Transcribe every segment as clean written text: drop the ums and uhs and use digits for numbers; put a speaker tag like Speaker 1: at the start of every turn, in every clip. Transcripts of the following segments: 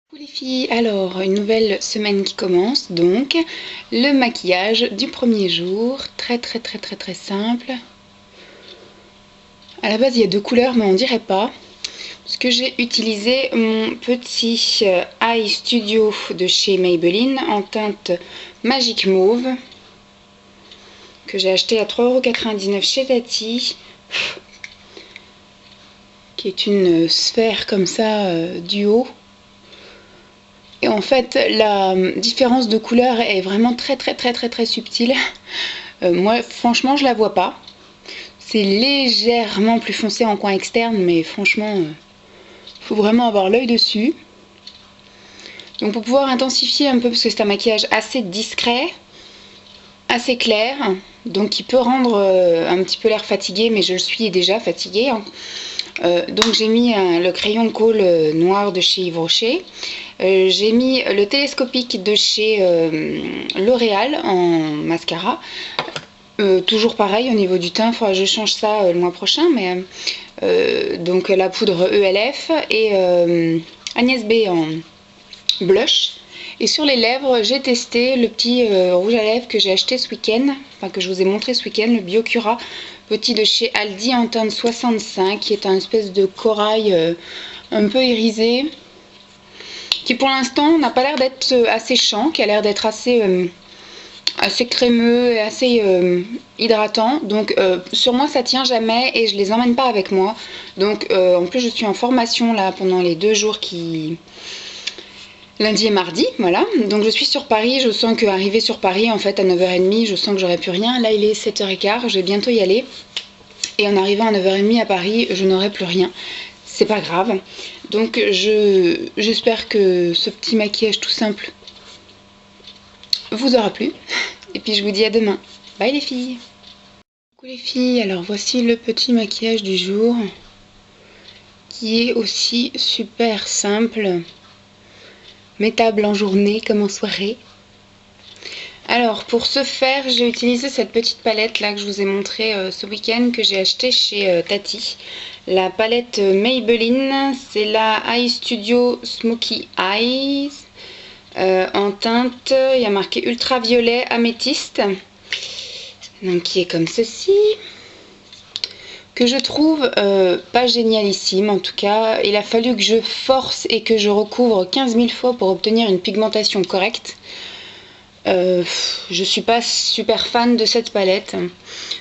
Speaker 1: Coucou les filles, alors une nouvelle semaine qui commence, donc le maquillage du premier jour, très simple. À la base il y a deux couleurs mais on dirait pas, parce que j'ai utilisé mon petit Eye Studio de chez Maybelline en teinte Magic Mauve, que j'ai acheté à 3,99 € chez Tati, qui est une sphère comme ça du haut. Et en fait, la différence de couleur est vraiment très subtile. Moi, franchement, je la vois pas. C'est légèrement plus foncé en coin externe, mais franchement, faut vraiment avoir l'œil dessus. Donc pour pouvoir intensifier un peu, parce que c'est un maquillage assez discret, assez clair, donc qui peut rendre un petit peu l'air fatigué, mais je le suis déjà fatiguée. Donc j'ai mis le crayon colle noir de chez Yves Rocher. J'ai mis le télescopique de chez L'Oréal en mascara. Toujours pareil au niveau du teint, il faudra que je change ça le mois prochain. Mais donc la poudre ELF et Agnès B en blush. Et sur les lèvres, j'ai testé le petit rouge à lèvres que j'ai acheté ce week-end, enfin que je vous ai montré ce week-end, le Biocura petit de chez Aldi en teinte 65, qui est un espèce de corail un peu irisé, qui pour l'instant n'a pas l'air d'être assez champ, qui a l'air d'être assez crémeux et assez hydratant. Donc sur moi ça tient jamais et je les emmène pas avec moi. Donc en plus je suis en formation là pendant les 2 jours qui... lundi et mardi, voilà. Donc je suis sur Paris, je sens qu'arriver sur Paris, en fait, à 9h30, je sens que j'aurai plus rien. Là, il est 7h15, je vais bientôt y aller. Et en arrivant à 9h30 à Paris, je n'aurai plus rien. C'est pas grave. Donc j'espère que ce petit maquillage tout simple vous aura plu. Et puis je vous dis à demain. Bye les filles. Coucou les filles, alors voici le petit maquillage du jour, qui est aussi super simple, mettable en journée comme en soirée. Alors pour ce faire, j'ai utilisé cette petite palette là que je vous ai montré ce week-end, que j'ai acheté chez Tati. La palette Maybelline, c'est la Eye Studio Smoky Eyes en teinte, il y a marqué ultraviolet améthyste, donc qui est comme ceci, que je trouve pas génialissime. En tout cas, il a fallu que je force et que je recouvre 15 000 fois pour obtenir une pigmentation correcte. Je suis pas super fan de cette palette.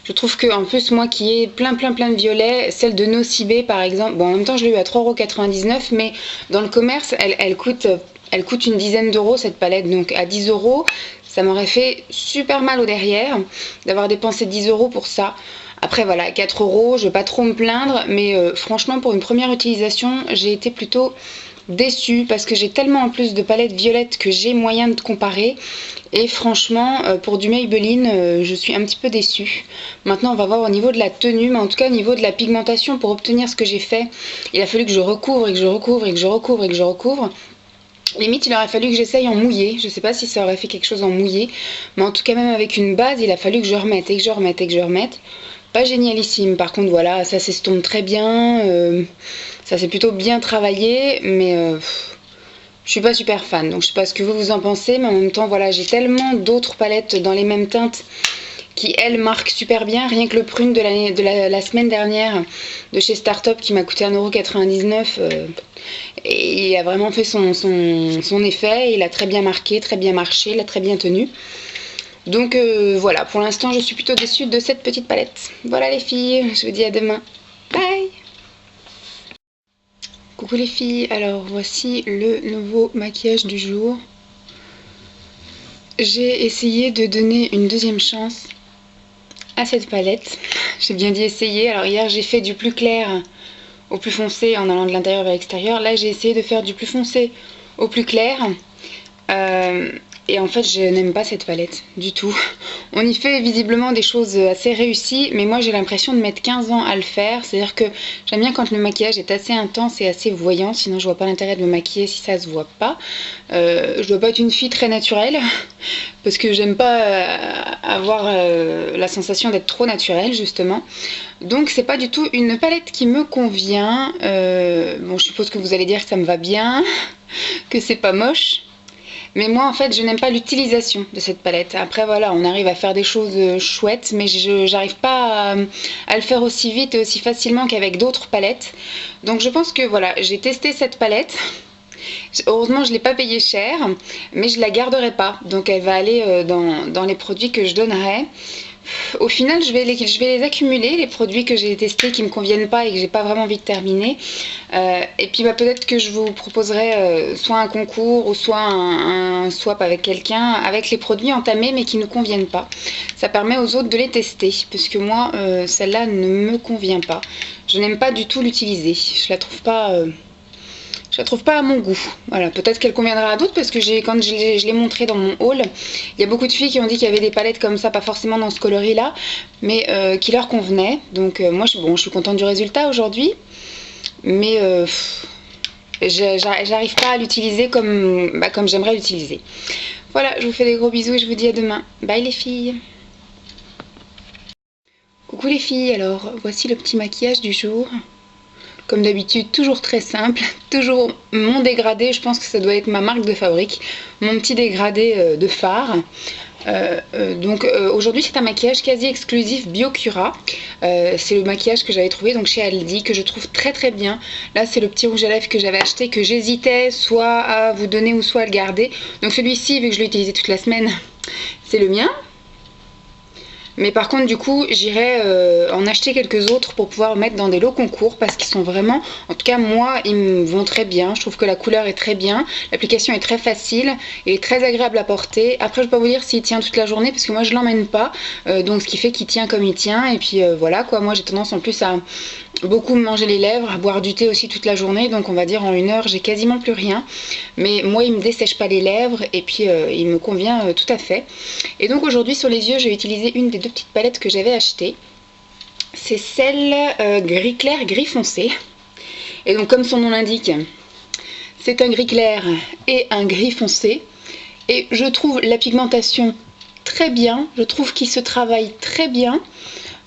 Speaker 1: Je trouve que en plus, moi qui ai plein de violets, celle de Nocibé par exemple, bon en même temps je l'ai eu à 3,99 €, mais dans le commerce elle coûte une dizaine d'euros cette palette, donc à 10 € ça m'aurait fait super mal au derrière d'avoir dépensé 10 € pour ça. Après voilà, 4 €, je vais pas trop me plaindre, mais franchement pour une première utilisation j'ai été plutôt déçue, parce que j'ai tellement en plus de palettes violettes que j'ai moyen de comparer, et franchement pour du Maybelline je suis un petit peu déçue. Maintenant on va voir au niveau de la tenue, mais en tout cas au niveau de la pigmentation, pour obtenir ce que j'ai fait, il a fallu que je recouvre et que je recouvre et que je recouvre et que je recouvre. Limite il aurait fallu que j'essaye en mouillé, je sais pas si ça aurait fait quelque chose en mouillé, mais en tout cas même avec une base il a fallu que je remette et que je remette et que je remette. Pas génialissime, par contre voilà, ça s'estompe très bien, ça c'est plutôt bien travaillé, mais je suis pas super fan, donc je sais pas ce que vous en pensez, mais en même temps voilà, j'ai tellement d'autres palettes dans les mêmes teintes qui elles marquent super bien. Rien que le prune de la semaine dernière de chez Startup qui m'a coûté 1,99 €, et il a vraiment fait son effet, il a très bien marqué, très bien marché, il a très bien tenu. Donc voilà, pour l'instant je suis plutôt déçue de cette petite palette. Voilà les filles, je vous dis à demain. Bye. Coucou les filles, alors voici le nouveau maquillage du jour. J'ai essayé de donner une deuxième chance à cette palette. J'ai bien dit essayer. Alors hier j'ai fait du plus clair au plus foncé en allant de l'intérieur vers l'extérieur. Là j'ai essayé de faire du plus foncé au plus clair. Et en fait je n'aime pas cette palette du tout. On y fait visiblement des choses assez réussies, mais moi j'ai l'impression de mettre 15 ans à le faire. C'est-à-dire que j'aime bien quand le maquillage est assez intense et assez voyant, sinon je vois pas l'intérêt de me maquiller si ça se voit pas. Je dois pas être une fille très naturelle, parce que j'aime pas avoir la sensation d'être trop naturelle justement. Donc c'est pas du tout une palette qui me convient. Bon, je suppose que vous allez dire que ça me va bien, que c'est pas moche. Mais moi, en fait, je n'aime pas l'utilisation de cette palette. Après, voilà, on arrive à faire des choses chouettes, mais je n'arrive pas à le faire aussi vite et aussi facilement qu'avec d'autres palettes. Donc, je pense que, voilà, j'ai testé cette palette. Heureusement, je ne l'ai pas payée cher, mais je la garderai pas. Donc, elle va aller dans les produits que je donnerai. Au final, je vais les accumuler, les produits que j'ai testés qui ne me conviennent pas et que j'ai pas vraiment envie de terminer. Et puis peut-être que je vous proposerai soit un concours ou soit un swap avec quelqu'un avec les produits entamés mais qui ne conviennent pas. Ça permet aux autres de les tester parce que moi, celle-là ne me convient pas. Je n'aime pas du tout l'utiliser. Je la trouve pas... je la trouve pas à mon goût. Voilà, peut-être qu'elle conviendra à d'autres parce que quand je l'ai montré dans mon haul, il y a beaucoup de filles qui ont dit qu'il y avait des palettes comme ça, pas forcément dans ce coloris-là, mais qui leur convenaient. Donc moi, je suis contente du résultat aujourd'hui, mais j'arrive pas à l'utiliser comme j'aimerais l'utiliser. Voilà, je vous fais des gros bisous et je vous dis à demain. Bye les filles. Coucou les filles, alors voici le petit maquillage du jour. Comme d'habitude, toujours très simple, toujours mon dégradé, je pense que ça doit être ma marque de fabrique, mon petit dégradé de fard. Aujourd'hui c'est un maquillage quasi exclusif Biocura. C'est le maquillage que j'avais trouvé donc chez Aldi, que je trouve très très bien. Là c'est le petit rouge à lèvres que j'avais acheté, que j'hésitais soit à vous donner ou soit à le garder. Donc celui-ci, vu que je l'ai utilisé toute la semaine, c'est le mien. Mais par contre, du coup, j'irai en acheter quelques autres pour pouvoir mettre dans des lots concours parce qu'ils sont vraiment, en tout cas moi, ils me vont très bien. Je trouve que la couleur est très bien, l'application est très facile et très agréable à porter. Après, je peux pas vous dire s'il tient toute la journée parce que moi, je l'emmène pas. Donc, ce qui fait qu'il tient comme il tient. Et puis voilà quoi, moi j'ai tendance en plus à beaucoup manger les lèvres, à boire du thé aussi toute la journée, donc on va dire en 1 heure j'ai quasiment plus rien, mais moi il me dessèche pas les lèvres et puis il me convient tout à fait. Et donc aujourd'hui sur les yeux j'ai utilisé une des deux petites palettes que j'avais achetées, c'est celle gris clair gris foncé, et donc comme son nom l'indique, c'est un gris clair et un gris foncé, et je trouve la pigmentation très bien, je trouve qu'il se travaille très bien.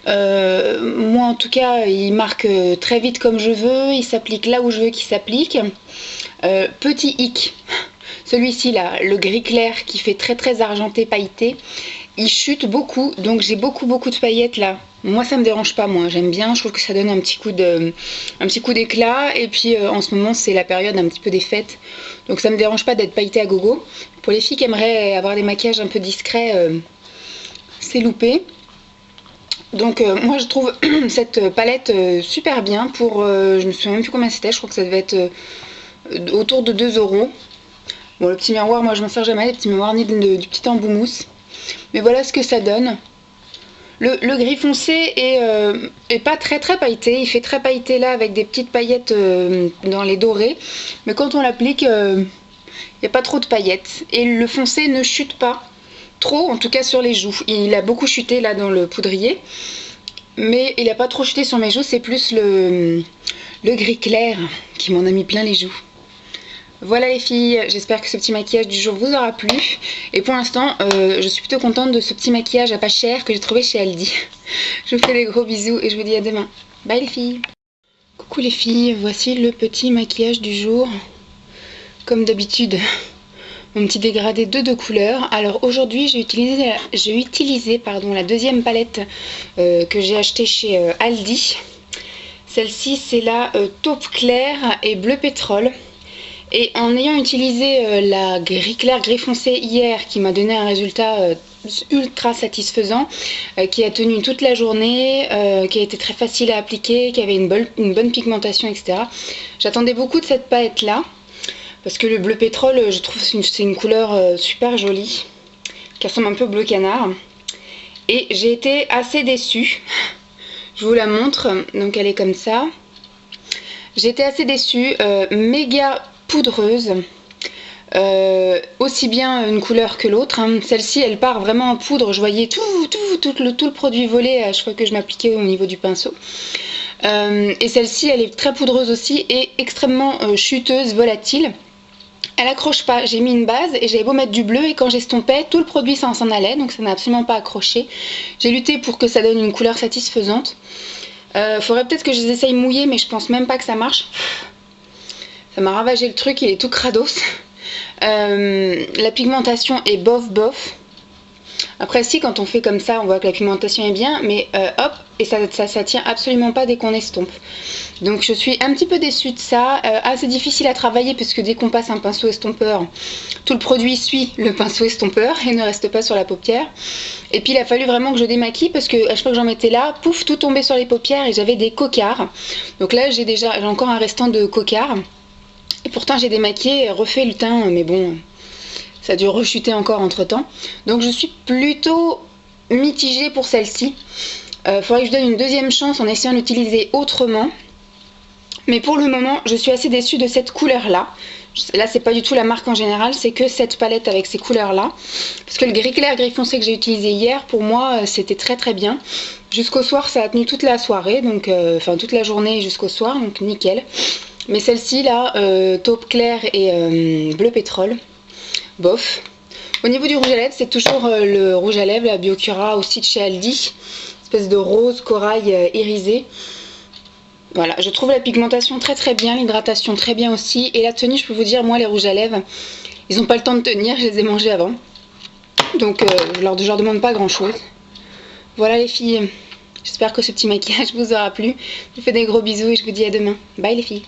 Speaker 1: Moi en tout cas il marque très vite comme je veux, il s'applique là où je veux qu'il s'applique. Petit hic, celui-ci là, le gris clair qui fait très très argenté pailleté, il chute beaucoup, donc j'ai beaucoup de paillettes là. Moi ça me dérange pas, moi j'aime bien, je trouve que ça donne un petit coup d'éclat, et puis en ce moment c'est la période un petit peu des fêtes, donc ça me dérange pas d'être pailletée à gogo. Pour les filles qui aimeraient avoir des maquillages un peu discrets, c'est loupé. Donc moi je trouve cette palette super bien pour, je me souviens même plus combien c'était, je crois que ça devait être autour de 2 euros. Bon, le petit miroir, moi je m'en sers jamais, les petits miroirs ni du petit embout mousse. Mais voilà ce que ça donne. Le gris foncé est pas très pailleté, il fait très pailleté là avec des petites paillettes dans les dorés. Mais quand on l'applique, il n'y a pas trop de paillettes. Et le foncé ne chute pas trop, en tout cas sur les joues. Il a beaucoup chuté là dans le poudrier, mais il n'a pas trop chuté sur mes joues, c'est plus le gris clair qui m'en a mis plein les joues. Voilà les filles, j'espère que ce petit maquillage du jour vous aura plu. Et pour l'instant, je suis plutôt contente de ce petit maquillage à pas cher que j'ai trouvé chez Aldi. Je vous fais des gros bisous et je vous dis à demain. Bye les filles. Coucou les filles, voici le petit maquillage du jour. Comme d'habitude, mon petit dégradé de 2 couleurs. Alors aujourd'hui j'ai utilisé la deuxième palette que j'ai achetée chez Aldi. Celle-ci c'est la taupe claire et bleu pétrole. Et en ayant utilisé la gris clair gris foncé hier, qui m'a donné un résultat ultra satisfaisant, qui a tenu toute la journée, qui a été très facile à appliquer, qui avait une bonne pigmentation, etc. J'attendais beaucoup de cette palette là, parce que le bleu pétrole, je trouve que c'est une couleur super jolie, qui ressemble un peu au bleu canard. Et j'ai été assez déçue. Je vous la montre, donc elle est comme ça. J'ai été assez déçue, méga poudreuse. Aussi bien une couleur que l'autre, hein. Celle-ci elle part vraiment en poudre, je voyais tout le produit voler à chaque fois que je m'appliquais au niveau du pinceau. Et celle-ci elle est très poudreuse aussi et extrêmement chuteuse, volatile. Elle accroche pas, j'ai mis une base et j'avais beau mettre du bleu et quand j'estompais, tout le produit s'en allait, donc ça n'a absolument pas accroché. J'ai lutté pour que ça donne une couleur satisfaisante. Faudrait peut-être que je les essaye mouillés, mais je pense même pas que ça marche. Ça m'a ravagé le truc, il est tout crados. La pigmentation est bof. Après si, quand on fait comme ça, on voit que la pigmentation est bien, mais hop, et ça tient absolument pas dès qu'on estompe. Donc je suis un petit peu déçue de ça, assez difficile à travailler puisque dès qu'on passe un pinceau estompeur, tout le produit suit le pinceau estompeur et ne reste pas sur la paupière. Et puis il a fallu vraiment que je démaquille parce que à chaque fois que j'en mettais là, pouf, tout tombait sur les paupières et j'avais des cocards. Donc là j'ai encore un restant de cocards. Et pourtant j'ai démaquillé, refait le teint, mais bon, ça a dû rechuter encore entre temps. Donc je suis plutôt mitigée pour celle-ci. Faudrait que je donne une deuxième chance en essayant d'utiliser autrement. Mais pour le moment, je suis assez déçue de cette couleur-là. Là, c'est pas du tout la marque en général, c'est que cette palette avec ces couleurs-là. Parce que le gris clair, gris foncé que j'ai utilisé hier, pour moi, c'était très bien. Jusqu'au soir, ça a tenu toute la soirée, donc enfin toute la journée jusqu'au soir, donc nickel. Mais celle-ci, là, taupe clair et bleu pétrole, bof. Au niveau du rouge à lèvres, c'est toujours le rouge à lèvres, la Biocura aussi de chez Aldi. Espèce de rose corail irisé. Voilà, je trouve la pigmentation très bien, l'hydratation très bien aussi. Et la tenue, je peux vous dire, moi les rouges à lèvres, ils n'ont pas le temps de tenir, je les ai mangés avant. Donc je leur demande pas grand chose. Voilà les filles, j'espère que ce petit maquillage vous aura plu. Je vous fais des gros bisous et je vous dis à demain. Bye les filles.